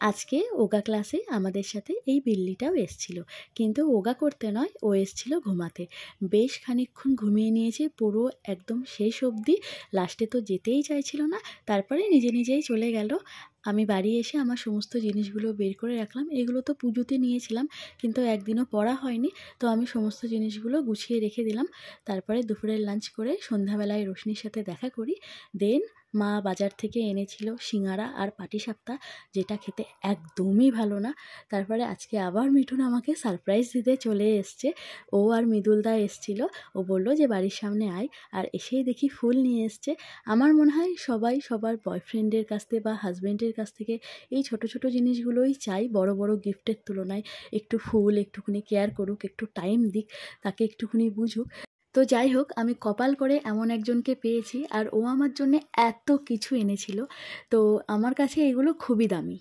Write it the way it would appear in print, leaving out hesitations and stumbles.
আজকে যোগা ক্লাসে আমাদের সাথে এই বিল্লিটাও এসেছিল, কিন্তু যোগা করতে নয়, ও এসেছিল ঘুমাতে। বেশ খানিকক্ষণ ঘুমিয়ে নিয়েছে, পুরো একদম শেষ অবধি। লাস্টে তো যেতেই চাইছিল না, তারপরে নিজে নিজেই চলে গেল। আমি বাড়ি এসে আমার সমস্ত জিনিসগুলো বের করে রাখলাম। এগুলো তো পুজোতে নিয়েছিলাম, কিন্তু একদিনও পরা হয়নি, তো আমি সমস্ত জিনিসগুলো গুছিয়ে রেখে দিলাম। তারপরে দুপুরের লাঞ্চ করে সন্ধ্যাবেলায় রোশনির সাথে দেখা করি। দেন মা বাজার থেকে এনেছিল সিঙ্গারা আর পাটিসাপটা, যেটা খেতে একদমই ভালো না। তারপরে আজকে আবার মিঠুন আমাকে সারপ্রাইজ দিতে চলে এসছে। ও আর মৃদুলদা এসছিল। ও বলল যে বাড়ির সামনে আয়, আর এসেই দেখি ফুল নিয়ে এসছে। আমার মনে হয় সবাই সবার বয়ফ্রেন্ডের কাছ থেকে বা হাজব্যান্ডের কাছ থেকে এই ছোট ছোট জিনিসগুলোই চাই, বড় বড় গিফটের তুলনায়। একটু ফুল, একটুখানি কেয়ার করুক, একটু টাইম দিক, তাকে একটুখানি বুঝুক। তো যাই হোক, আমি কপাল করে এমন একজনকে পেয়েছি, আর ও আমার জন্য এত কিছু এনেছিল। তো আমার কাছে এগুলো খুবই দামি।